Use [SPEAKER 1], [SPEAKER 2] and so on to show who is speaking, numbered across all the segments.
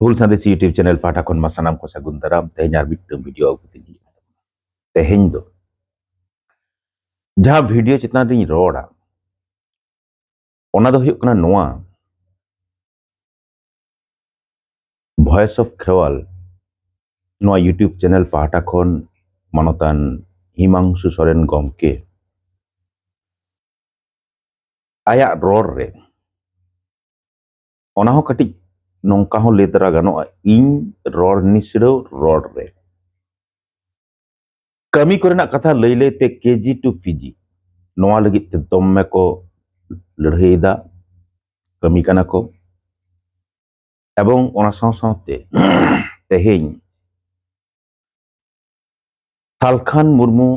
[SPEAKER 1] Hul Sandes YouTube channel pahata kon masanam ko sagun daram tehny ar mitang video agu tigi. Tehny do jaha video chetan ring roda ona do huyuk kana noa Voice of Kherwal noa YouTube channel pahata kon manotan Himangsu Soren gomke ayak ror re ona ho katik nongka ho lay tara ganoa ing ror nisro ror re kami korenak katha lay lay te KG to PG noa lagit te domme ko ladhai da kami kana ko ebong ona saw sawte teheny Salkhan Murmu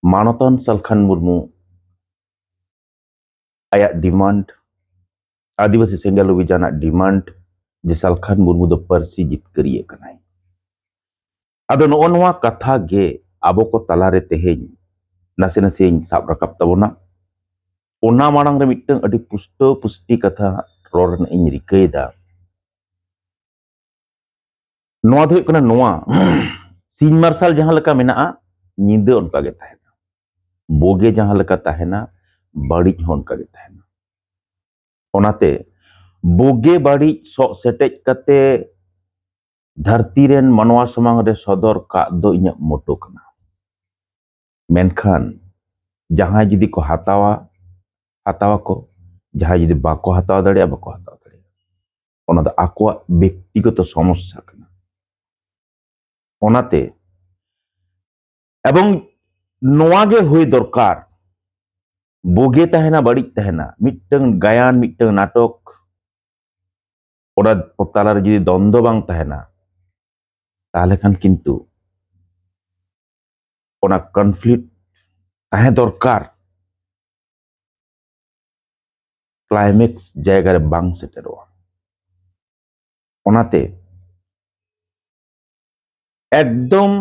[SPEAKER 1] Manoton Salkhan Murmu ayak demand Adivasi Senggal Wijana demand je Salkhan Murmu do parsi jitkariye kanai ado noa katha ge abo ko talare teheny nase nase sab rakap tabona ona marang re mittang adi pusto pusti katha ror na ing rikaida noa do kana noa sin marsal jahan leka menaa nyida onka ge tahena boge jahan leka tahena badij hon onka ge tahena onate boge badij sok setej kate dharti ren manwa samang re sodor ka do inya moto kana menkhan jahan judi ko hatawa ko jahan judi bako hatawa dare bako hatawa dare ona da akwa ব্যক্তিগত সমস্যা kana onate এবং নোয়া গে হই দরকার boge tahena badij tahena mittang gayan mittang natok ora talar judi দ্বন্দ্ব bang tahena তাহলে খান কিন্তু ona conflict tahe dorkar climax jayga re bang seteroa onate ekdom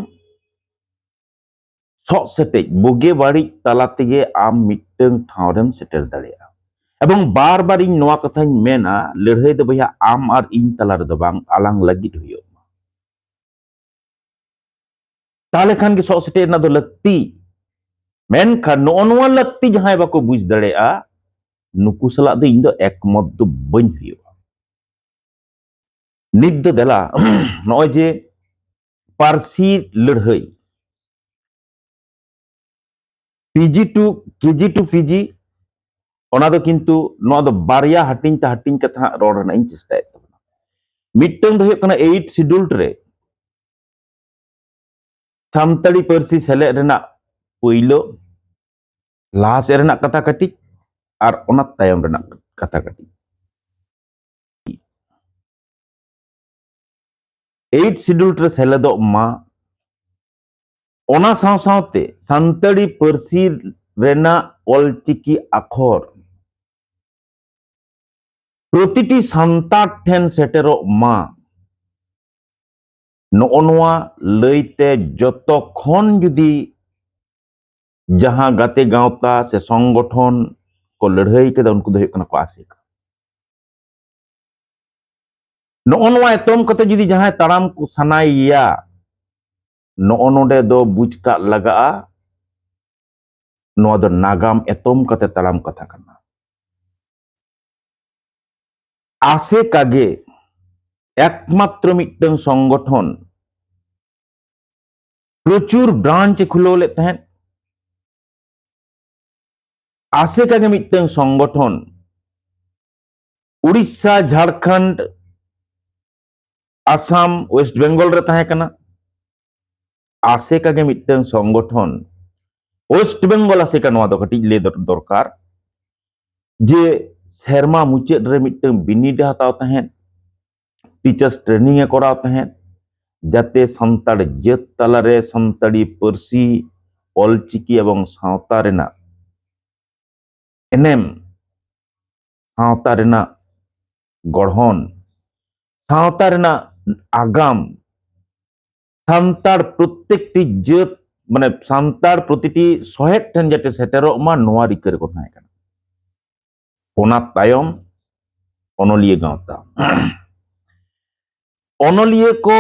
[SPEAKER 1] sok setej boge badij tala tege am mittang thaurem setel dareya এবং বারবার in নোয়া কথাই মেনা লড়াই দো ভাইয়া আম আর ইন তালার দো বাং আলাং লাগি হইও তাহলে খান কি সসেটে না দো লাগতি মেন খান নোয়া লাগতি যাহাই বাকো বুঝ দাড়েয়া নুকু সালা দো ইন দো একমত দো বইন হইও নিদ দো দেলা নয় যে পারসি লড়াই PG to KG to PG ona do kintu noa do barya hating katha ror na in chesta tabana mittang do kana 8 schedule re samtari parsi sele rena poilo last rena kata kati ar ona tayam rena kata kati 8 schedule re sele do ma ona saw sawte santari parsi rena olchiki akhor প্রতিটি সান্তার ঠেন সেটেরো মা নোয়া লইতে যতক্ষণ যদি যাহা গাতে গাঁওতা সে সংগঠন को लड़ाई के उनको दो को आसिक नोआ एतम कते जुदी जहां ताराम को सनाइया नोडे दो बुझका लगा नो दो नागाम एतम कते ताराम कथा करना आसे कागे एकमात्र मिट्टन संगठन प्रचुर ब्रांच खुलो ले तहन आसे कागे मिट्टन संगठन उड़ीसा झारखंड आसाम वेस्ट बेंगल रे तहे कना आसे कागे मिट्टन संगठन वेस्ट बेंगल आसे का नोआ दो कटी ले दरकार जे सेरमा मुचेद रे मिट्टन बिनिड हताव तहन टीचर्स ट्रेनिंग ए कराव तहन जाते संताड़ जेत तालारे संताड़ी पारसी ऑलचिकी एवं सावता रेना एनेम सावता रेना गढ़न सावता रेना आगाम सान्ताड़ प्रत्येकटी जेत माने सान्ताड़ प्रतिटी सहेट ठेन जाते सेटेरो मा नोआ रिकर को थाहे काना ओना तायम अनलिये गावता onoliya ko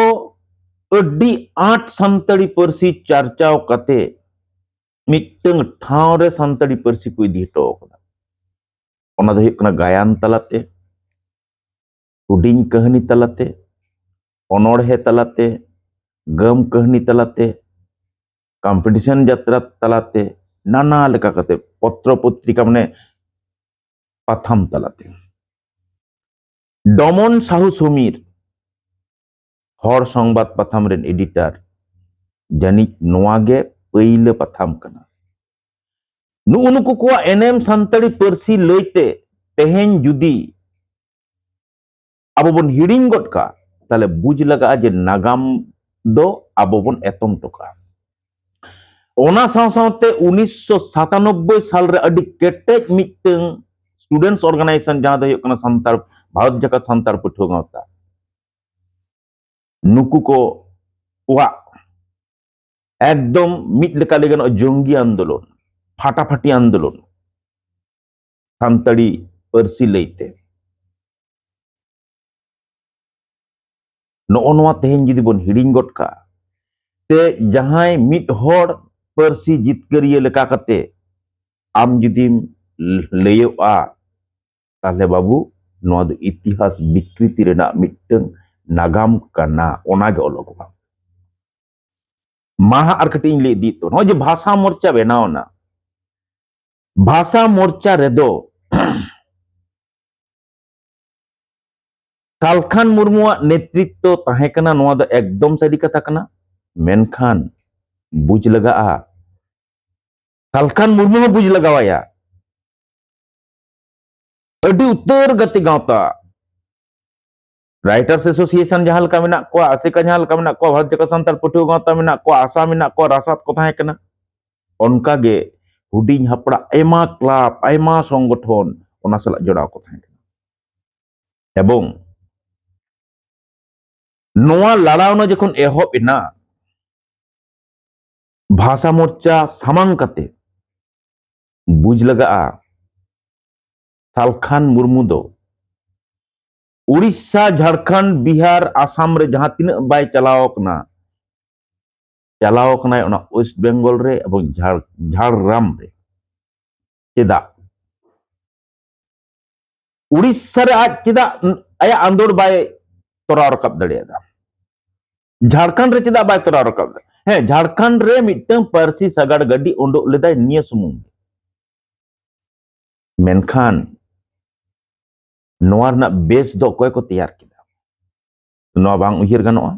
[SPEAKER 1] adi आठ सानताड़ी पारसी चर्चाव कते मिट्टंग ठाव रे सानताड़ी पारसी को इदी हटो कदा ओना दो हुयुग कना गायन तलाते हुडिंग कहानी तलाते अनोड़हे तलाते गम कहानी तलाते कॉम्पिटिशन यात्रा तलाते नाना लेका कते पत्र पत्रिका माने पाथाम तलाते डमन साहू समीर हर संबाद पाथाम रेन एडिटर जानी नोआगे पहले पाथाम कना नुनुकु को एनएम सानताड़ी पारसी लैते तेहेन जुदी आबो बन हिडिंग गड का ताले बुझ लगा जे नागाम दो आबो बन एतम टोका ओना साव सावते 1997 साल रे अडी केटेज मिटंग स्टूडेंट्स ऑर्गेनाइजेशन जहां दो हुयुग कना संतार भारत जगत संतार पठुआ गावता नुकु को वा एकदम मिट लेका लेगन जंगी आंदोलन फाटाफाटी आंदोलन सानताड़ी पारसी लैते नोआ तेहेन जुदी बन हिडिंग गड का ते जहां मिट हर पारसी जितकरिया लेका कते आम जुदीम लैयोआ ताहले बाबू नोआ दो इतिहास विकृति रेना मिटंग नागाम कना ओनागे ओलोगोगा माहा आर कटिंग ले दी तो नो जे भाषा मोर्चा बनावना भाषा मोर्चा रेदो सालखान मुर्मुआ नेतृत्व ताहे कना नोआ दो एकदम सारी कथा कना मेनखान बुझ लगा सालखान मुर्मु हो बुझ लगावाया अडी उत्तर गति गावता राइटर्स एसोसिएशन जहां लका मेना को आसेका जहां लका मेना को भारत जगत संताल पठुआ गावता मेना को आशा मेना को रासात को ताहे कना ओनका गे हुडिंग हपड़ा एमा क्लब एमा संगठन ओना सला जोड़ाव को ताहे कना एवं नोआ लड़ावना जखन एहब एना भाषा मोर्चा सामांग कते बुझ लगा सालखान मुर्मु दो उड़ीसा झारखंड बिहार आसाम रे जहां तीना बाय चलाव कना वेस्ट बेंगल रे एवं झारग्राम रे चेदा उड़ीसा रे आज चेदा आया आंदोलन बाय तोरा रकब दड़ेदा झारखंड रे चेदा बाय तोरा रकब हे झारखंड रे मिटंग पारसी सगाड़ गड्डी उंडो लेदाय निया सुमुंग मेनखान नोआ रना बेस दो कोय को तैयार किदा नोआ बांग उहिर गानोआ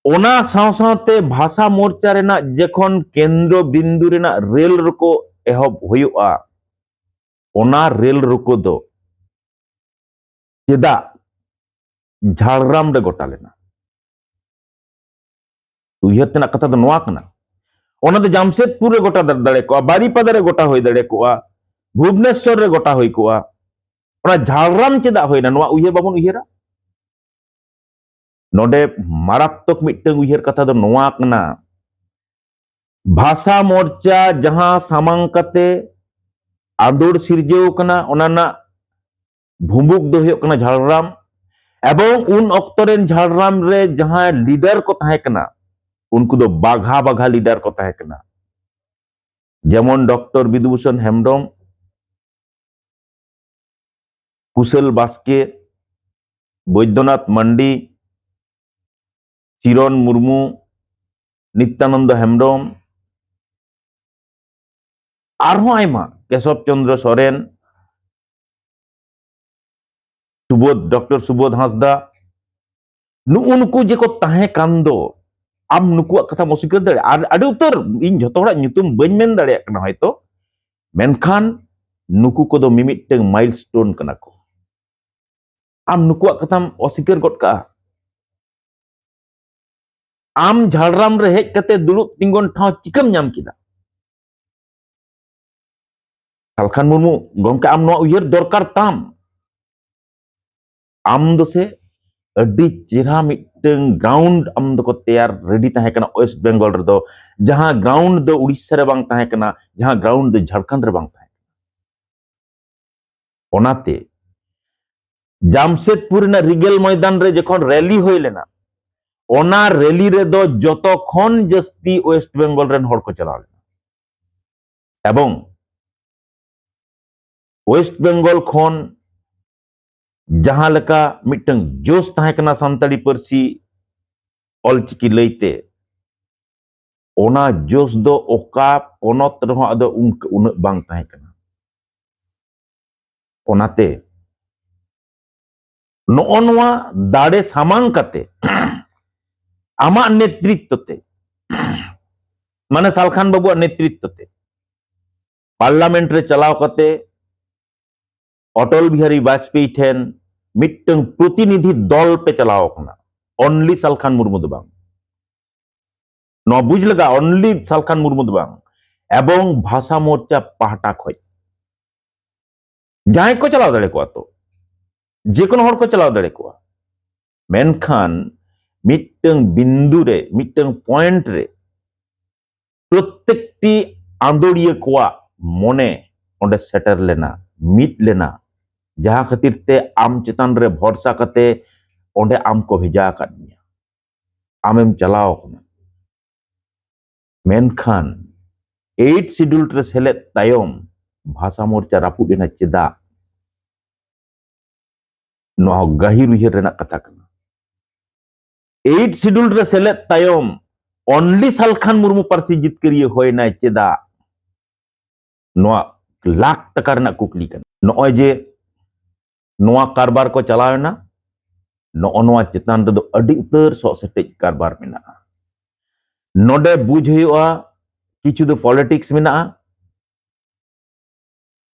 [SPEAKER 1] ओना साव सावते भाषा मोर्चा रेना जखन केंद्र बिंदु रेना रेल रुको एहब हुयुआ ओना रेल रुको दो चेदा झारग्राम रे गोटा लेना उहिर तेना कथा दो नोआ कना ओना दो जामशेदपुर रे गोटा दड़े को बारीपदा रे गोटा होय दड़े को भुवनेश्वर रे गोटा होय को ओना झारग्राम चेदा होयना नोआ उहिर बाबन उहिरा नोडे मारात्मक मिटंग उहिर कथा दो नोआ कना भाषा मोर्चा जहां सामांग कते आंदोलन सिरजेव कना ओनाना भुमुक दो हुयुग कना झारग्राम एवं उन ऑक्टोरेन झारग्राम रे जहां लीडर को ताहे कना उनको दो बाघा बाघा लीडर को ताहे कना जेमन डॉक्टर विधुभूषण हेम्ब्रम कुशल बास्के बैद्यनाथ मंडी चिरन मुर्मू नित्यानंद हेम्ब्रम आरहों आयमा केशव चंद्र सोरेन सुबोध डॉक्टर सुबोध हांसदा नुनको जेको ताहे कांदो आम नुकुआ कथा मसिकर दड़े आडे उत्तर इन जतो हड़ा nyutum बन मेन दड़े कना होयतो मेनखान नुकु को दो मिमिटeng माइलस्टोन कना को आम नुकुआ कथाम असिकर गड का आम झारग्राम रे हेज कते दुड़ुब तिंगन ठाव चिकम नाम किदा सालखान मुर्मू गमके आम नोआ उयहर दरकार ताम आम दो से अड्डी चेहरा मिटंग ग्राउंड आम दो को तैयार रेडी ताहे कना वेस्ट बेंगल रे दो जहां ग्राउंड दो उड़ीसा रे बांग ताहे कना जहां ग्राउंड दो झारखंड रे बांग ताहे ओनाते জামশেদপুর না রিগেল ময়দান রে যখন র্যালি হয়ে लेना ओना रैली रे दो যতক্ষণ जस्ती वेस्ट बेंगल रेन हड़ को चलाव लेना एवं वेस्ट बेंगल खन जहां लेका मिटन जोश ताहे कना सानताली पारसी ऑलचिकी लईते ओना जोश दो ओका पोनत रहो आदो उन बांग ताहे कना ओनाते नोनवा दाड़े सामांग कते आमा नेतृत्व ते माने सालखान बाबू नेतृत्व ते पार्लियामेंट रे चलाव कते अटल बिहारी वाजपेयी ठेन मिटन प्रतिनिधि दल पे चलाव कना ओनली सालखान मुर्मू दो बांग न बुझ लगा ओनली सालखान मुर्मू दो बांग एवं भाषा मोर्चा पाहटा खय जहां को चलाव दाड़े को तो जेकोनो हड़ को चलाव दाड़े को मेनखान मिटन बिंदु रे मिटन पॉइंट रे प्रत्येकटी आंदोड़िया को मने ओंडे सेटर लेना मिट लेना जहां खातिर ते आम चितान रे भरसा कते ओंडे आम को भेजा कर दिया आमेम चलाव कना मेनखान 8 शेड्यूल रे सेले तायम भाषा मोर्चा रापुद एना चेदा नो गहिर उहिर रेना कथा कना 8 शेड्यूल रे सेले तायम ओनली सालखान मुर्मू पारसी जितकरिय होयना चेदा नो लाख टका रेना कुकली कना नो जे नोआ कारबार को चलावना नो चितान रे दो अडी उतर सो सेटेज कारबार मेना नोडे बुझ हुआ किछु दो पॉलिटिक्स मेना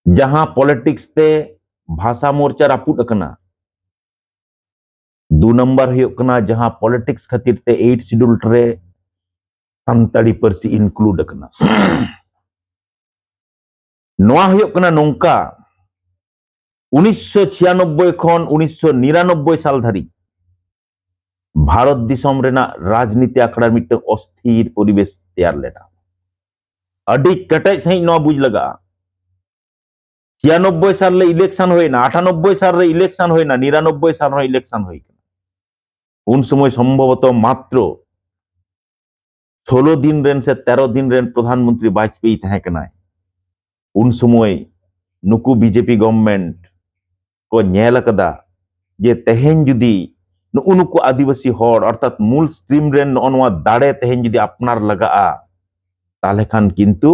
[SPEAKER 1] जहां पॉलिटिक्स ते भाषा मोर्चा रापुद अकना 2 नंबर हुआ जहां पॉलिटिक्स खातिर ते 8 शेड्यूल रे सानताड़ी पारसी इनक्लूड अकना नोआ हुआ नोंका 1996 खन 1999 साल धारी भारत दिसम रेना राजनीति आखड़ा मिट्टे अस्थिर परिवेश तैयार लेना अडी कटेज सही नो बुझ लगा 96 साल ले इलेक्शन होइना 98 साल रे इलेक्शन होइना 99 साल रे इलेक्शन होई उन समय संभवतः मात्र 16 दिन रेन से 13 दिन रेन प्रधानमंत्री वाजपेयी तहे कनाय उन समय नुकु बीजेपी गवर्नमेंट को नेल कदा जे तेहेन जुदी नुकु आदिवासी हर अर्थात मूल स्ट्रीम रेन नोआ दाड़े तेहेन जुदी अपनार लगा ताले खान किंतु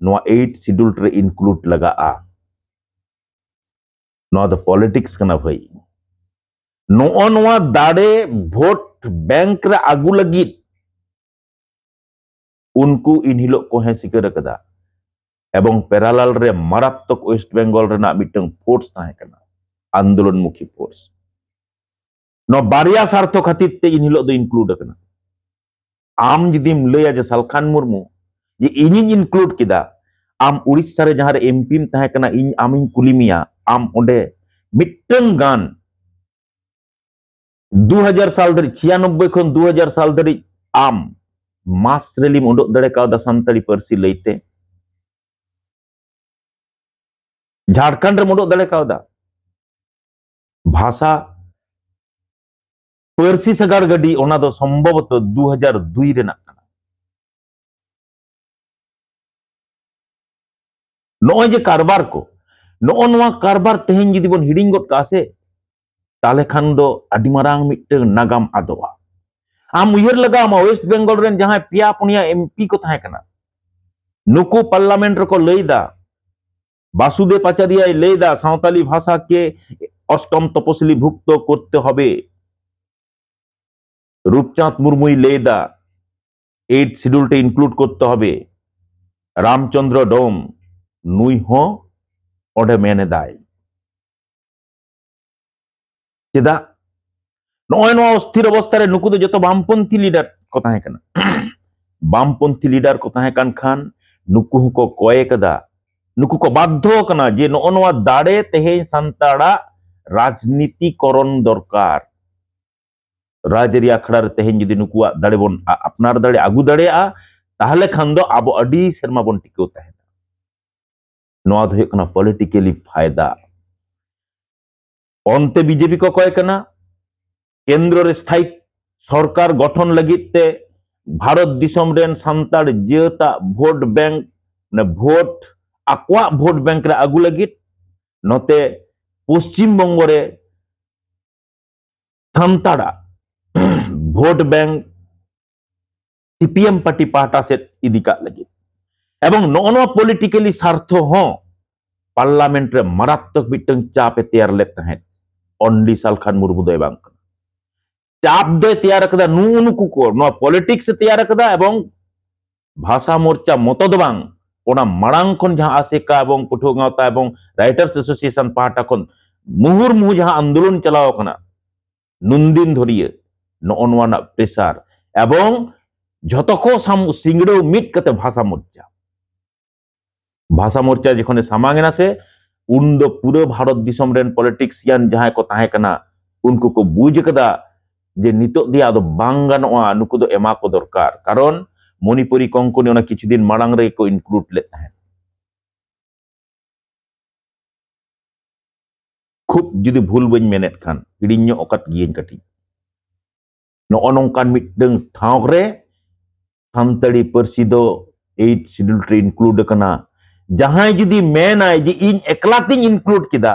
[SPEAKER 1] नोआ 8 शेड्यूल रे इनक्लूड लगा नोआ द पॉलिटिक्स कना भाई नोआ दाड़े वोट बैंक रे आगु लगी उनको इन हिलो को है सिकर कदा एवं पैरालाल रे मारात्मक वेस्ट बेंगल रेना मिटन फोर्स ताहे कना आंदोलनमुखी फोर्स नो बारिया स्वार्थ खातिर ते इन हिलो दो इनक्लूड अकना आम जदीम लया जे सालखान मुर्मू जे इनिन इनक्लूड किदा आम उड़ीसा रे जहां रे एमपी म ताहे कना इन आमिन कुलिमिया आम ओंडे मिटन गान 2000 साल धरी 96 खन 2000 साल धरी आम मास रैली में उडोक दड़े का सानताड़ी पारसी लईते झारखंड रे उडोक दड़े का भाषा पारसी सगार गड्डी ओना दो संभवतः 2002 रेना कना नोय जे कारबार को नोआ कारबार तेहेन जदि बन हिडिंग गद कासे ताले खान दो अडी मारांग मिटन नागाम आदोआ आम उयर लगा मा वेस्ट बेंगल रेन जहां पिया पुनिया एमपी को ताहे कना नुकु पार्लियामेंट रे को लईदा वासुदेव आचार्य लईदा सावताली भाषा के अष्टम तपसिली भुक्त करते हबे रूपचांद मुर्मू लईदा 8 शेड्यूल टे इनक्लूड करते हबे रामचंद्र डोम नुई हो ओडे मेने दाय चेदा नोय नो अस्थिर अवस्था रे नुकु दो जतो वामपंथी लीडर को ताहे कना वामपंथी लीडर को ताहे कान खान नुकु को कोय कदा नुकु को बाध्य कना जे नोआ दाड़े तेहे संताड़ा राजनीतिकरण दरकार राजरी आखड़ा रे तेहे जदि नुकुआ दाड़े बन अपनार दाड़े आगु दाड़े ताहले खान दो आबो अडी शर्मा बन टिको ताहे नोआ दो कना पॉलिटिकली फायदा onte BJP ko koy kana केंद्र रे स्थायी सरकार गठन लगित ते भारत दिसम रेन सांताड़ जेता भोट बैंक ने भोट आकुआ भोट बैंक रे आगु लगित नोते पश्चिम बंग रे सांताड़ा भोट बैंक सीपीएम पार्टी पाहटा से इदिका लगित एवं नोनो पॉलिटिकली स्वार्थ हो पार्लियामेंट रे मारात्मक मिटंग चाप तैयार ले तहें ओंडी सालखान मुर्मू दो बांग चाप दो तैयार कदा नुनुकु को नो पॉलिटिक्स तैयार कदा एवं भाषा मोर्चा मतो दो बांग ओना मांग खन जहां आसेका एवं पठुआ गावता एवं राइटर्स एसोसिएशन पाहटा खन मुहुर्मुहु जहां आंदोलन चलाव कना नुनदिन धरिए नोनवाना प्रेसार एवं झतको सिंगड़ो मिट कते भाषा मोर्चा जखने सामांगना से उन दो पूरे भारत दिसम रेन पॉलिटिक्सियन जहां को ताहे कना उनको को बुझ कदा जे नितो दिया दो बांग गानोआ नुकु दो एमा को दरकार कारण मणिपुरी कंकनी ओना किछु दिन मांग रे को इनक्लूड ले ताहे खूब जुदी भूल बन मेनेट खान हिडिन्यो ओकत गियन कटी नो नोंकान मिटदों ठाव रे सानताड़ी पारसी दो 8 शेड्यूल रे इनक्लूड कना जहां जुदी मेना जे इन एकलातिन इनक्लूड किदा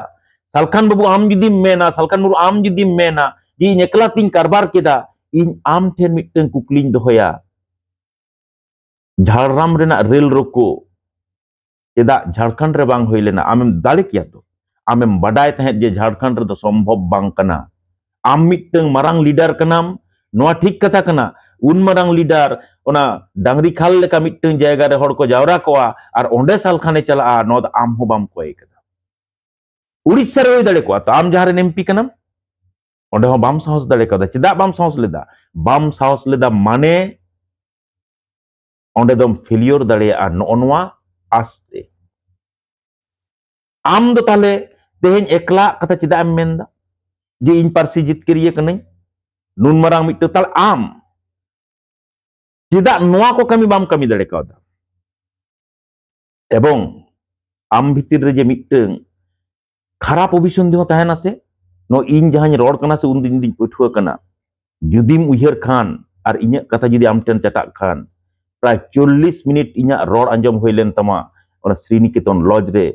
[SPEAKER 1] सालखान बाबू आम जुदी मेना सालखान बाबू आम जुदी मेना जे इन एकलातिन कारबार किदा इन आम ठेन मिटदों कुकलिन दोहया झारग्राम रेना रेल रोको चेदा झारखंड रे बांग होय लेना आमेम दाड़े किया तो आमेम बडाय तहे जे झारखंड रे तो संभव बांग कना आम मिटदों मारांग लीडर कनाम नोआ ठीक कथा कना उन मारांग लीडर ओना डांगरी खाल लेका मिटदों जायगा रे हड़ को जावरा कोआ और ओंडे सालखाने चला नो आम हो बाम कोय कदा उड़ीसा रे दड़े को तो आम जहां रे एमपी कनाम ओंडे हो बाम साहस दड़े कदा चेदा बाम साहस लेदा माने ओंडे दम फेलियर दड़े आ नोनवा आस्ते आम दो ताले तेहेन एकला कथा चेदा एम मेनदा जे इन पारसी जितकरिए कनई नुन मारांग मिटदों ताल आम चेदा नोआ को कमी बाम कमी दड़े कदा एवं आम भितर रे जे मिटदों खराब अभिसंधि हो ताहेना से नो इन जहां रोड कना से उन दिन पठुआ कना जुदीम उयहर खान और इन्या कथा जुदी आम ठेन चटा खान प्राय 40 मिनट इन्या रोड अंजम होय लेन तमा ओना श्रीनिकेतन लॉज रे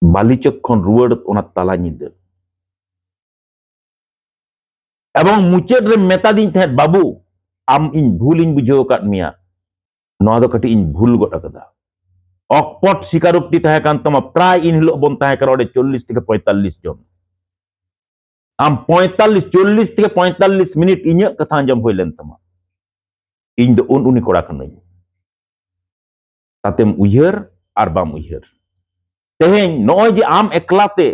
[SPEAKER 1] बालीचक खन रुवाड़ ओना ताला निदा एवं मुचाद रे मेता दिन थे बाबू आम इन भूल इन बुझाव काट मिया नोआ दो कटी इन भूल गट कदा अकपट शिकारोक्ति ताहे कान तमा प्राय इन हिलो बन ताहे कर ओडे 40 থেকে 45 जन आम 45 40 থেকে 45 मिनट इन्या कथा अंजम होय लेन तमा इन दो उनी कोड़ा कनई तातेम उयहर आर बाम उयहर तेहेन नोय जे आम एकलाते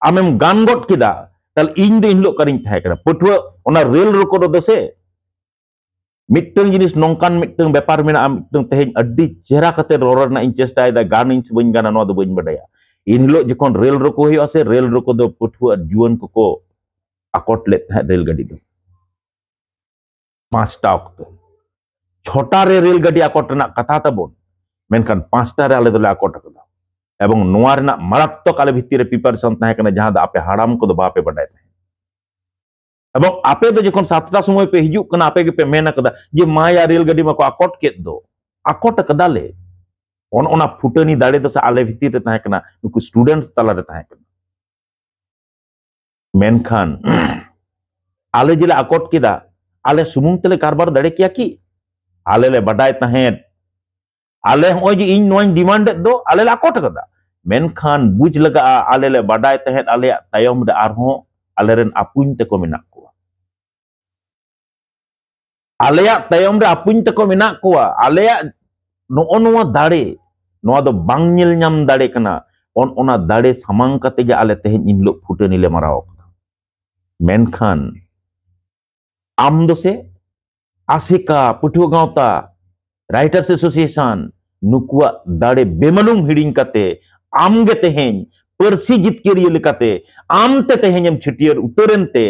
[SPEAKER 1] आमेम गान गट किदा ताल इन दो इनलो करिन थाहे करा पठुआ ओना रेल रोको दो से मिटन जिनिस नोंकान मिटन व्यापार में मिटन तेहेन अड्डी चेहरा कते रोरना इन चेष्टा दा गान इन बन गाना नो दो बन बडाया इन हिलो जखन रेल रोको होय आसे रेल रोको दो पठुआ जुवन को आकोट ले थाहे रेल गाड़ी दो 5टा ऑक्टो 6टा रे रेल गाड़ी आकोट ना कथा तबोन मेनखान 5टा रे आले दोले आकोट कदा एवं नोआ रेना मारात्मक आले भितर रे प्रिपारेशन ताहे कना जहां दा आपे हाड़ाम को दो बापे बडाय एवं आपे दो जखन 7टा समय पे हिजुक कना आपे के पे मेना कदा जे माया रेल गाड़ी में को आकोट केत दो आकोट कदा ले ओना फुटनी दाड़े दो से आले भितर रे ताहे कना नुकु स्टूडेंट्स तला रे ताहे कना मेनखान आले जिले आकोट किदा आले सुमुंग तेले कारबार दाड़े किया की आले ले बडाय ताहे आले होय जे इन नोइन डिमांड दो आले ले आकोट कदा मेनखान बुझ लगा आले ले बडाय ताहे आले तायम रे आरहो आले रेन आपुन ते को मेना को आलेया तायम रे आपुन ते को मेना को आलेया नोआ दाड़े नोआ दो बांग नेल ᱧᱟᱢ दाड़े कना ओना दाड़े सामांग कते जे आले तेहेन इन हिलो फुटनी ले माराव मेनखान आम दो से आसिका पठुआ गावता राइटर्स एसोसिएशन नुकुआ दाड़े बेमालूम हिडिंग कते आम गे तेहेन पारसी जितकेरिया लेकाते आम ते तेहेन छिटियर उतरेनते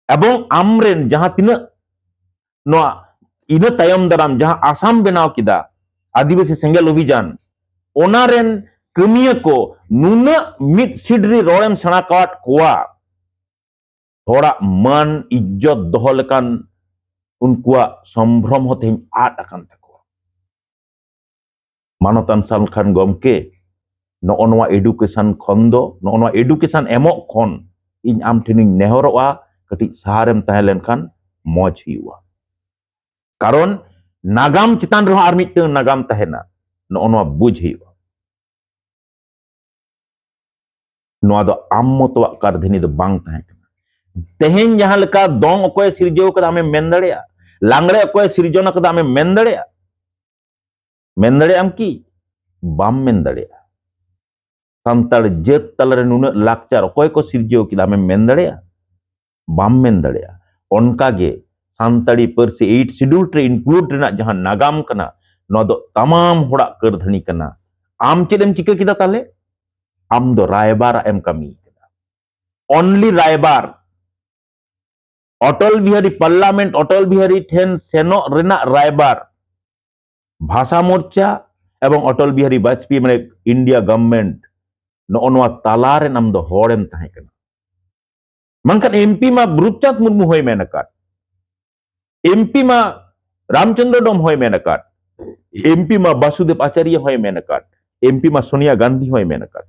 [SPEAKER 1] एवं आमरेन जहां तिना नोआ इना तायम दाराम जहां आसाम बनाव किदा आदिवासी सेंगेल अभियान ओनारेन कमिया को नुना मित सिडरी रोड़ेम सना काट कोआ थोड़ा मन इज्जत दोहो लेकान उनकुआ संभ्रम होते आट अकान तको मानतान सानखान गमके नोनवा एडुकेशन खंदो नोनवा एडुकेशन एमो खन इन आम ठेनी नेहरवा कटी सहारेम तहलेन खान मौज हुआ कारण नागाम चितान रहो आर मिटन नागाम तहेना नोनवा बुझ हुआ नोआ दो आम मतवा कारधनी दो बांग तहे तेहेन जहां लेका दोंग अकोय सिरजो कदा हमें मेन दड़ेया लांगड़े अकोय सिरजोना कदा हमें मेन दड़ेया आम की बाम मेन दड़ेया संताड़ जेत तलरे नुना लाक्चार अकोय को सिरजो किदा हमें मेन दड़ेया बाम मेन दड़ेया उनका गे सानताड़ी पर्सी 8 शेड्यूल रे इंक्लूड रेना जहां नागाम कना नो दो तमाम होड़ा करधनी कना आम चेदम चिका किदा ताले आम दो रायबार एम कमी किदा ओनली रायबार अटल बिहारी पार्लियामेंट अटल बिहारी ठेन सेनो रेना रायबार भाषा मोर्चा एवं अटल बिहारी वाजपेयी माने इंडिया गवर्नमेंट नोनवा तालारे नाम दो होड़ेम तहे कना मंकन एमपी मा ब्रुपचांद मुर्मू होय मेनकाट एमपी मा रामचंद्र डोम होय मेनकाट एमपी मा वासुदेव आचार्य होय मेनकाट एमपी मा सोनिया गांधी होय मेनकाट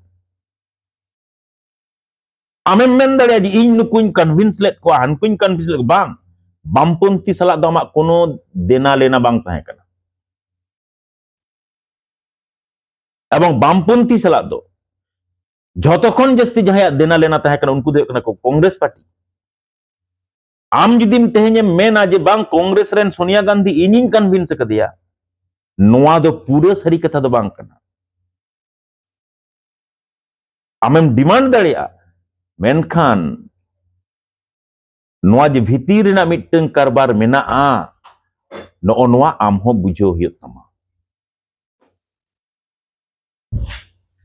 [SPEAKER 1] आमे मेन दड़े जी इन नुकुन कन्विंस लेट को हानकुन कन्विंस लेट बांग बामपंथी सला दो आमा कोनो देना लेना बांग तहे कना एवं बामपंथी सला दो झतखन जस्ती जहां देना लेना तहे कना उनको दे कना को कांग्रेस पार्टी आम जुदीम तेहें मेना जे बांग कांग्रेस रेन सोनिया गांधी इनिन कन्विंस कदिया नोआ दो पूरा सरी कथा दो बांग कना आमेम डिमांड दड़िया मेनखान नोआ जे भीतिर रेना मिटन कारबार मेना आ नो नोआ आम हो बुझो हुयो तमा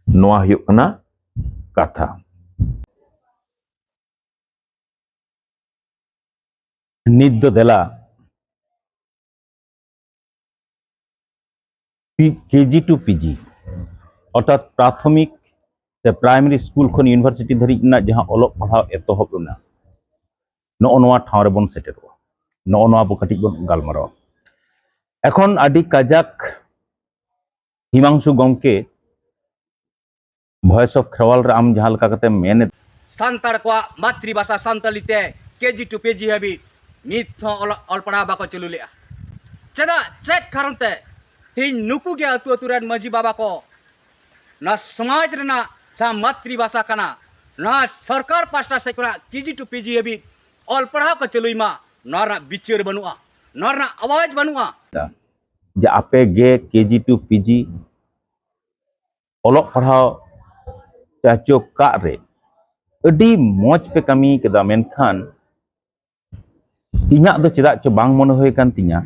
[SPEAKER 1] नोआ हुयो कना कथा नित दो देला केजी टू पीजी अर्थात प्राथमिक से प्राइमरी स्कूल खन यूनिवर्सिटी धरी ना जहां ओलो पढ़ाव एतोहब ना नोनवा ठावरे बन सेटेरवा नोनवा बो कटी बन गालमाराव एखन आदि काजाक हिमांशु गंके वॉइस ऑफ खेवाल रे आम जहां लका कते मेन
[SPEAKER 2] सान्ताड़ को मातृभाषा सान्तालीते केजी टू पेजी हाबी नित ऑल पढ़ा बाको चलू ले चेदा चेट कारणते तीन नुकु गे अतु अतु रेन मजी बाबा को ना समाज रेना जा मातृभाषा कना ना सरकार पास्टा से केजी टू पेजी हाबी ऑल पढ़ा को चलुईमा नारा बिचार बनुआ नारा आवाज बनुआ
[SPEAKER 1] जे आपे गे केजी टू पीजी ओलोक पढ़ाव चाचो का रे अडी मौज पे कमी केदा मेनखान इना दो चेदा चो बांग मन होय कान तिया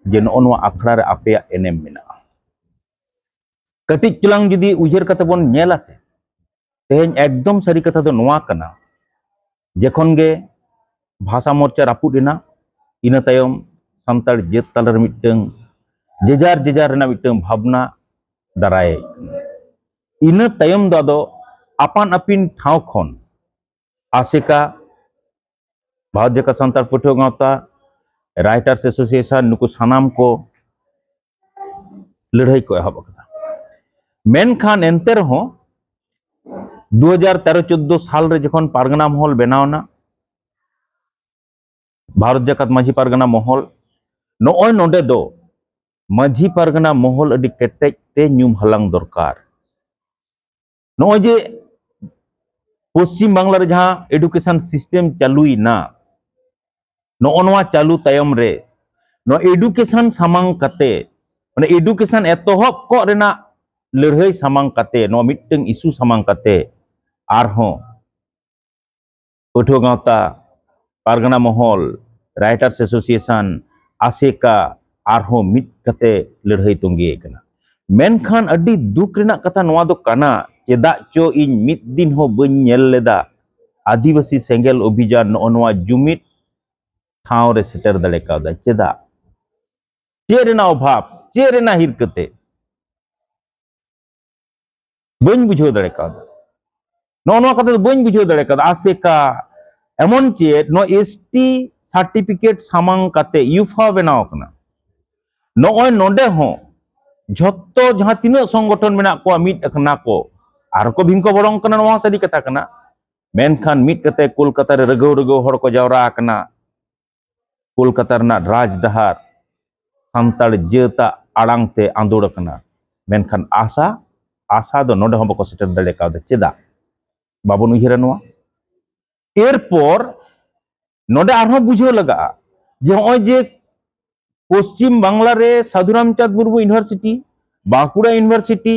[SPEAKER 1] जे नोनवा आखड़ा रे आपे एनेम मेना कटिक चुलांग जुदी उजर कते बन नेला से तेहेन एकदम सारी कथा दो नोआ कना जेखन गे भाषा मोर्चा रापुदेना इना तायम सान्ताड़ जेत तालर मिटeng जेजार जेजार रेना मिटeng भावना दाराय इना तायम दो आपान अपिन ठाव खन आसेका भारत जका सान्ताड़ पठुआ गावता राइटर्स एसोसिएशन नुकु सानाम को लड़ाई को एहब अकदा मेनखान एनते रहो 2013-14 साल रे जखन पारगना महल बनावना भारत जकात माझी पारगना महल नोय नोडे दो माझी पारगना महल अडी केटेज ते न्यूम हलांग दरकार नोय जे पश्चिम बांग्ला रे जहां एडुकेशन सिस्टम चालुई ना नोनवा चालू तायम रे नो एडुकेशन सामांग कते माने एडुकेशन एतोहब को रेना लड़ाई सामांग कते नो मिटeng इशू सामांग कते आरहों पठुआ गावता पारगना महल राइटर्स एसोसिएशन आसेका आरहों मिट कते लड़ाई तोंगे कना मेनखान अडी दुख रेना कथा नोआ दो काना चेदा चो इन मिट दिन हो बन नेल लेदा आदिवासी सेंगेल अभियान नोनवा जुमिट ठाव रे सेटर दड़े कादा चेदा चे रेना अभाव चे रेना हिरकते bañ বুঝাও দাড়ে কাদা নোয়া কথা bañ বুঝাও দাড়ে কাদা ASECA এমন চেয়ে নো এসটি সার্টিফিকেট সামাং কাতে ইউফা বেনাও কনা নয় নডে হো ঝত্তো যাহা তিনা সংগঠন মেনা ko মিট akna ko আর ko ভিংকো বড়ং কনা নোয়া সাদি কথা কনা মেনখান মিট কতে কলকাতা রে রগৌ রগৌ হড় ko জাওরা আকনা কলকাতা রনা রাজডাহার সান্তাল জেতা আড়াংতে আন্দোড় কনা মেনখান আশা do node hom bako seter dale kaud cheda babon uihira noa এরপর নডে আরো বুঝাও লাগা যে ওই যে পশ্চিম বাংলারে Sadhu Ramchand Murmu university Bankura university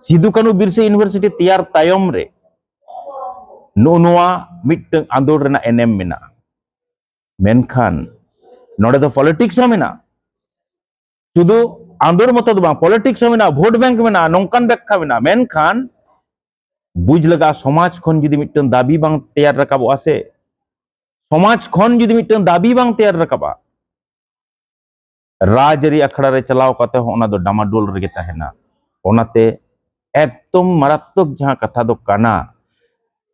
[SPEAKER 1] Sidhu Kanu Birsa university তৈয়ার তায়ম রে নোয়া মিটং আন্দোলন রেনা এনএম মেনা মেনখান নডে তো পলিটিক্স হো মেনা শুধু আন্দোলন মতো বাং পলিটিক্স হো মেনা ভোট ব্যাংক মেনা নংকান ব্যাখ্যা মেনা মেনখান বুঝ লাগা সমাজ খন যদি মিটং দাবি বাং তৈয়ার রাখাবো আছে সমাজ খন যদি মিটং দাবি বাং তৈয়ার রাখাবা রাজরি আখড়া রে চালাও কাতে ওনা দো ডামাডোল রেগে তাহেনা ওনাতে একদম মারাত্মক যাহা কথা দো কানা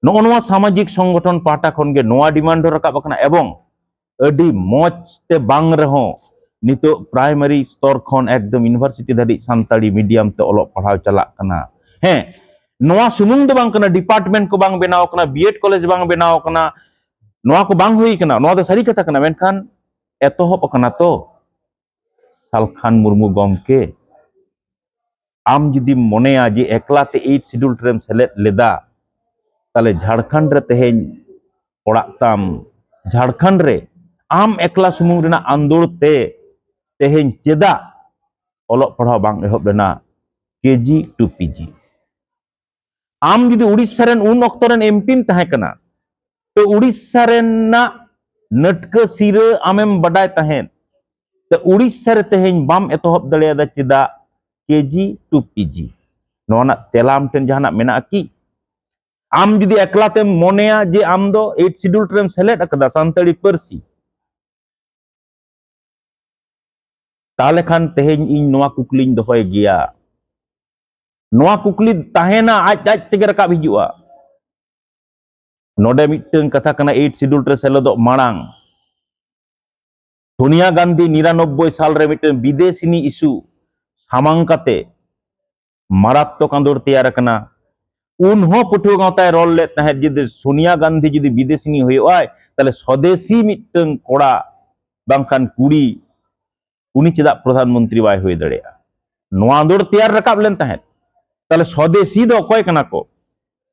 [SPEAKER 1] নোয়া সামাজিক সংগঠন পাটা খন গে নোয়া ডিমান্ড রাখাব কানা এবং আডি মজ তে বাং রহো নিতো প্রাইমারি স্তর খন একদম ইউনিভার্সিটি ধারি সান্তালি মিডিয়াম তে অলপ পড়াও চালাক কানা হ্যাঁ নোয়া সুমুং দো বাং কানা ডিপার্টমেন্ট को বাং বেনাও কানা বিএড কলেজ বাং বেনাও কানা নোয়া को বাং হুই কানা নোয়া দো সারি কথা কানা মেনখান এতহব কানা তো সালখান মুর্মু গমকে আম যদি মনে যে একলাতে 8 শিডিউল ট্রেম সেলেক্ট লেদা তাহলে ঝাড়খণ্ড রে তেহেন পড়াতাম ঝাড়খণ্ড রে আম একলা সুমুং রেনা আন্দোলতে তেহেন চেদা অলপ পড়াও বাং এহব রেনা কেজি টু পিজি আম যদি উড়িষ্যা রেন উন অক্ত রেন এমপিম তাহে কানা তো উড়িষ্যা রেনা নটকা সিরা আমেম বাডায় তাহেন तो उड़ीसा रे तेहेन बाम एतहब दड़ेदा चेदा केजी टू पीजी नोना तेलाम टेन जहाना मेना की आम जुदी एकलाते मोनेया जे आम दो 8 शिड्यूल ट्रेम सेलेक्ट अकदा सान्ताड़ी पारसी ताले खान तेहेन इन नोआ कुकलिन दोहय गिया नोआ कुकली ताहेना आज तेगे रकाब हिजुआ नोडे मिटन कथा कना 8 शिड्यूल ट्रे सेलेदो मांग सोनिया गांधी 99 साल रे मिटन विदेशिनी इशू सामांकाते मारात्मक आंदोलन तैयार कना उनहो पठुआ गावताय रोल ले तहे जदि सोनिया गांधी जदि विदेशिनी होय ताले स्वदेशी मिटन कोड़ा बांखान कुड़ी उनी चेदा प्रधानमंत्री बाय होय दड़ेया नोआ आंदोलन तैयार रकाब लेन तहे ताले स्वदेशी दो कोय कना को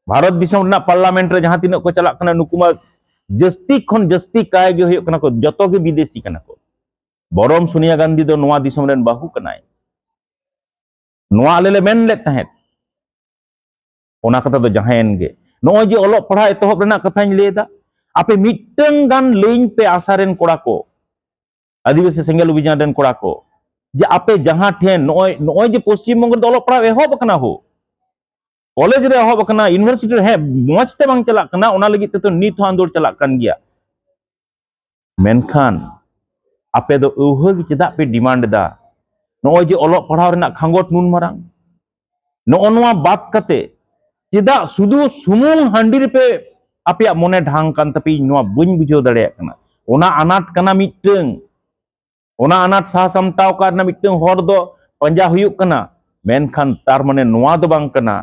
[SPEAKER 1] भारत दिसम रना पार्लियामेंट रे जहां तिना को चलाक कना नुकुमा जस्ती खन जस्ती काय गे होय कना को जतो गे विदेशी कना को बरम सोनिया गांधी दो नोआ दिसम रेन बाहु कनाय नोआ आलेले मेन ले तहे ओना कथा दो जहायन गे नोय जे ओलो पढ़ा एतहब रेना कथाñ लेदा आपे मिटन गान लेइन पे आसारेन कोड़ा को आदिवासी सेंगेल अभियान रेन कोड़ा को जे आपे जहां ठेन नोय जे पश्चिम बंग दो ओलो पढ़ा एहब कना हो कॉलेज रे एहब कना यूनिवर्सिटी है मौज ते बांग चलाक कना ओना लगी ते तो नित हो आंदोलन चलाक कान गिया मेनखान आपे दो उहग चेदा पे डिमांड दा नोय जे ओलो पढ़ाव रेना खांगोट नुन मारांग नोआ बात कते चेदा सुदु सुमुंग हांडी रे पे आपे मने ढांग कान तपी नोआ बुñ बुझो दड़े कना ओना अनाट कना मिटeng ओना अनाट सा समताव कारना मिटeng हर दो पंजा हुयुक कना मेनखान तार माने नोआ दो बांग कना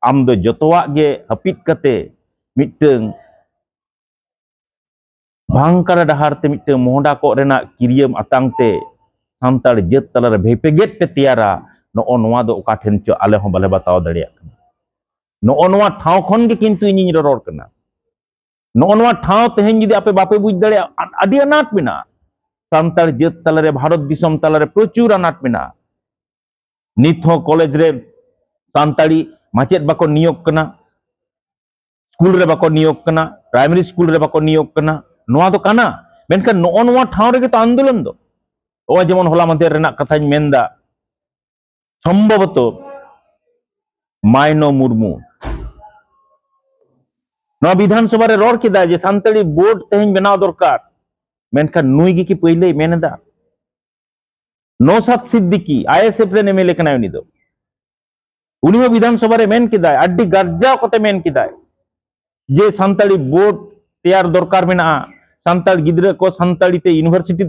[SPEAKER 1] आम दो जतोवा गे हपिट कते मिटeng भांकर डहार ते मिटeng मोहडा को रेना किरियम अतांग ते सान्ताड़ जेत तलारे भेपेगेट ते तियारा नो नोआ दो ओका ठेन चो आले हो बाले बताव दड़िया नो नोआ ठाव खन गे किंतु इनी रोड कना नो नोआ ठाव तेहेन जदि आपे बापे बुझ दड़िया आदि अनाट मेना सान्ताड़ जेत तलारे भारत दिसम तलारे प्रचुर अनाट मेना नित हो कॉलेज रे सान्ताड़ी माचेत बाको नियोग कना स्कूल रे बाको नियोग कना प्राइमरी स्कूल रे बाको नियोग कना नोआ दो कना मेनखान नो नोआ ठाव रे तो आंदोलन दो ओ जेमन होला मध्य रेना कथाñ मेनदा संभवत माइनो मुर्मू नो विधानसभा रे रोड किदा जे सान्ताड़ी बोर्ड तेहेन बनाव दरकार मेनखान नुई गी की पहिले मेनदा नौशाद सिद्दीकी आईएसएफ रे एमएलए कना उनी दो उनी हो विधानसभा रे मेन किदाय अड्डी गर्जाव कते मेन किदाय जे सान्ताड़ी बोर्ड तैयार दरकार मेना सान्ताड़ गिद्रा को सान्ताड़ी ते यूनिवर्सिटी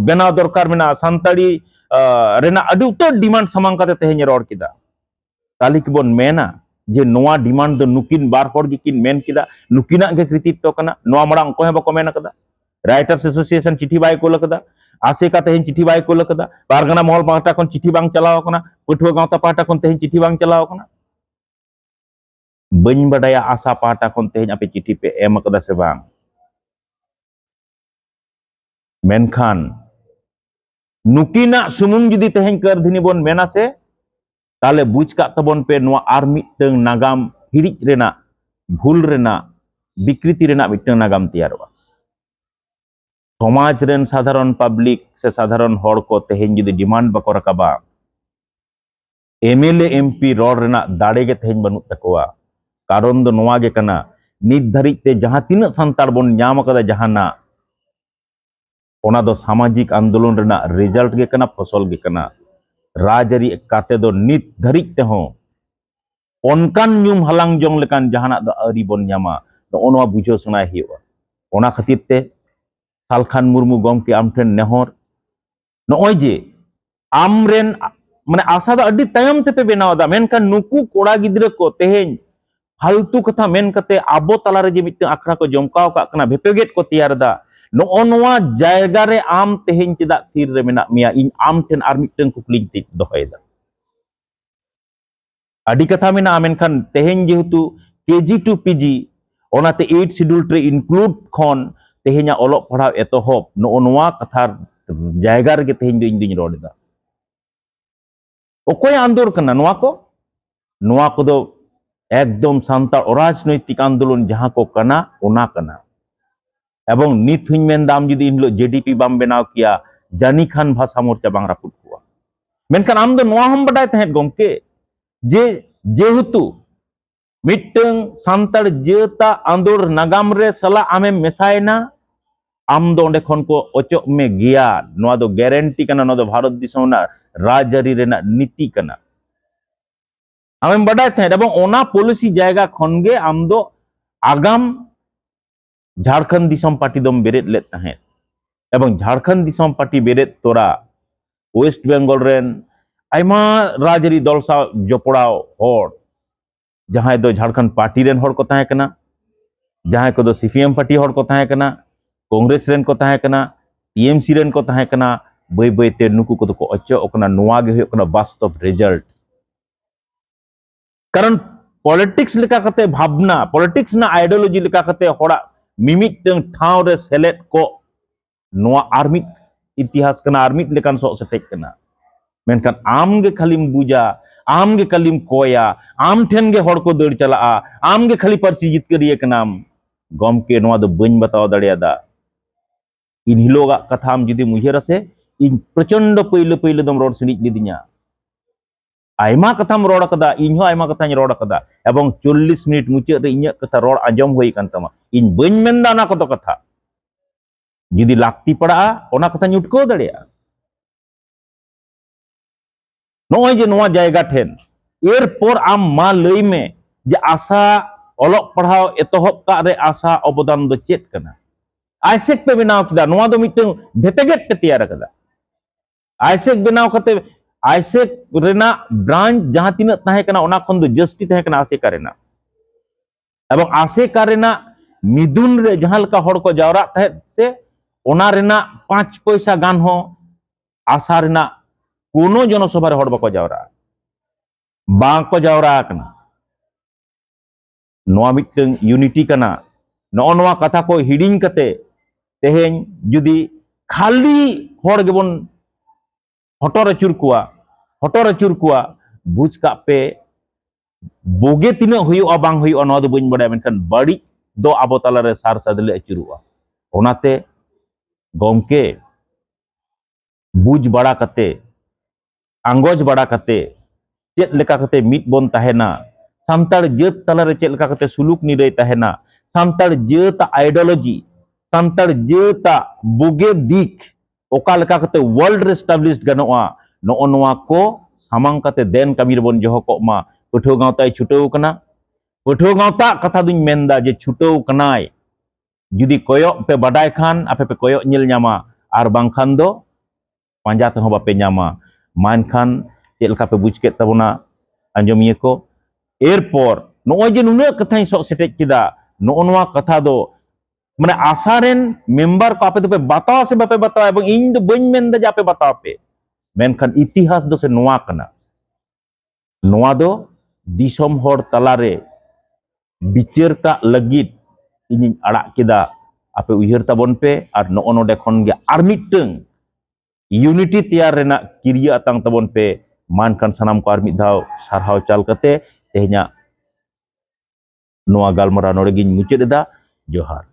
[SPEAKER 1] बनाव दरकार मेना सान्ताड़ी रेना अड्डी उतर डिमांड सामांग कते तेहेन रोड किदा ताली की बोन मेना जे नोआ डिमांड दो नुकिन बार हर गिकिन मेन किदा नुकिना गे कृतित्व कना नोआ मड़ांग को बको मेन कदा राइटर्स एसोसिएशन चिठी बाय कोल कदा आसेका तेहेन चिठी बाय कोल कदा पारगना महल पाहटा खन चिठी बांग चलाव कना पठुआ गावता पाहटा खन तेहेन चिठी बांग चलाव कना बन बडाया आशा पाहटा खन तेहेन आपे चिठी पे एम कदा से बांग मेनखान नुकिना सुमुंग जुदी तेहेन कर धिनी बोन मेना से ताले बुझ का तबन पे नोआ आर मिटंग नागाम हिड़ी रेना भूल रेना विकृति रेना मिटंग नागाम तैयारवा समाज रेन साधारण पब्लिक से साधारण हड़ को तेहेन जुदी डिमांड बको रकाबा एमएलए एमपी रोड रेना दाड़े गे तेहेन बनुत तकोवा कारण दो नोआ गे कना नित धरित ते जहां तिना संतार बोन न्याम कदा जहाना ओना दो सामाजिक आंदोलन रेना रिजल्ट गे कना फसल गे कना राजरी काते दो नित धरित ते हो ओनकान न्यूम हलांग जोंग लेकान जहाना दो अरी बोन न्यामा दो ओनवा बुझो सुनाय हियोआ ओना खातिर ते सालखान मुर्मू गमके आमठेन नेहर नॉय जे आमरेन माने आशा दो अड्डी तायम ते पे बेनावदा मेनखान नुकु कोड़ा गिद्रा को तेहेन फालतू कथा मेन कते आबो तला रे जे मिट आखड़ा को जमकाव का कना भेपेगेट को तैयार दा नोआ जायगा रे आम तेहेन चेदा थीर रे मेना मिया इन आम ठेन आर मिटन कुकली ति दोहयदा अडी कथा मेना मेनखान तेहेन जेहेतु केजी टू पीजी ओनाते 8 शेड्यूल रे इनक्लूड खन तेहेना ओलोक पढ़ाव एतोहब नोआ कथा जायगा रे तेहेन इन दिन रोडेदा ओकोय आंदोलन कना नोआ को दो एकदम सान्ताड़ अराजनैतिक आंदोलन जहां को कना ओना कना एवं नित हुई मेन दाम जुदी इनलो जेडीपी बाम बनाव किया जानी खान भाषा मोर्चा बांग रापुट हुआ मेनखान आम दो नोआ हम बडाय तहेत गमके जे जेहेतु मिटंग सान्ताड़ जेता आंदोलन नागाम रे सला आमे मेसायना आम दो ओंडे खन को ओचोक में गया नोआ दो गारंटी कना नोआ दो भारत दिसम ना राजआरी रेना नीति कना आमें बडाय तहेत एवं ओना पॉलिसी जायगा खनगे आम दो आगाम झारखंड दिसम पार्टी दम बेरेद लेत तहेत एवं झारखंड दिसम पार्टी बेरेद तोरा वेस्ट बेंगल रेन आयमा राजआरी दल सा जपड़ाव हर जहां दो झारखंड पार्टी रेन हर को तहे कना जहां को दो सीपीएम पार्टी हर को तहे कना कांग्रेस रेन को तहे कना टीएमसी रेन को तहे कना बई बई ते नुकु को को अचो ओकना नोआ गे होकना वास्तव रिजल्ट कारण पॉलिटिक्स लेका कते भावना पॉलिटिक्स ना आइडियोलॉजी लेका कते होड़ा मिमिटंग ठाव रे सेलेट को नोआ आर्मिट इतिहास कना आर्मिट लेकान सो सेटेक कना मेनखान आम गे खालिम बुझा आम गे खालिम कोया आम ठेन गे हड़ को दौड़ चला आम गे खाली पार्सी जितकरिए कनाम गमके नोआ दो बन बताव दाड़ियादा इन हिलोगा कथा आम जुदी मुहिर से इन प्रचंड पहिले पहिले दम रोड सिनिज लिदिया आयमा कथाम रोड कदा इन आयमा कथानी रोड कदा एवं 40 मिनट मुचाद रे इन्या कथा रोड आजम होई कान तमा इन बन मेनदा ना कतो कथा जुदी लाक्ति पड़ा ओना कथा उठको दाड़िया नोय जे नोआ जायगा ठेन एरपर आम मा लई में जे आशा ओलोक पढ़ाव एतोहब का रे आशा अवदान दो चेत कना आइसेक पे बनाव किदा नोआ दो मिटंग भेपेगेट पे तैयार कदा आइसेक बनाव कते आइसेक रेना ब्रांच जहां तीन तहे कना ओना खन दो जस्टी तहे कना आसेका रेना एवं आसेका रेना मिदुन रे जहां लका हड़ को जावरा तहे से ओना रेना 5 पैसा गान हो आशा रेना कोनो जनसभा रे हड़ बको जावरा बाको जावरा कना नोआ मिटंग यूनिटी कना नो नोआ कथा को हिडिंग कते तेहेन जुदी खाली हड़ गेबन हटर अचुर कुआ बुझ का पे बोगे तीना हुयुआ बांग हुयुआ नोआ दो बइन बडाय मेनखान बड़ी दो आबो तला रे सार सादले अचुरुआ ओनाते गमके बुझ बड़ा कते आंगोज बड़ा कते चेत लेका कते मिट बोन तहेना सान्ताड़ जेत तला रे चेत लेका कते सुलूक निरय तहेना सान्ताड़ जेत आइडियोलॉजी सान्ताड़ जेत बोगे दिक ओका लेका कते वर्ल्ड रे एस्टैब्लिश्ड गनोआ नो नोआ को samang kate den kami rebon joho kok ma pathua gawtai chutau kana pathua gawta katha duñ menda je chutau kanai judi koyok pe badai khan ape pe koyok nyel nyama ar bangkhan do panja tehon bape nyama man khan chet leka pe buj ket tabona anjomiye ko erpor noy je nunak kathañ sok setek kida no noa katha do mane asaren member ko ape do pe bataw se bape bataw ebong ing do bañ menda je ape bataw pe menkan itihas do se noa kana noa do disom hor talare bicer ka lagit ini arak kida ape uihar tabon pe ar no node khon ge ar miteng unity tiar rena kirya atang tabon pe mankan sanam ko ar mid dhaw sarhaw chal kate tehnya noa galmara node giñ mucet da johar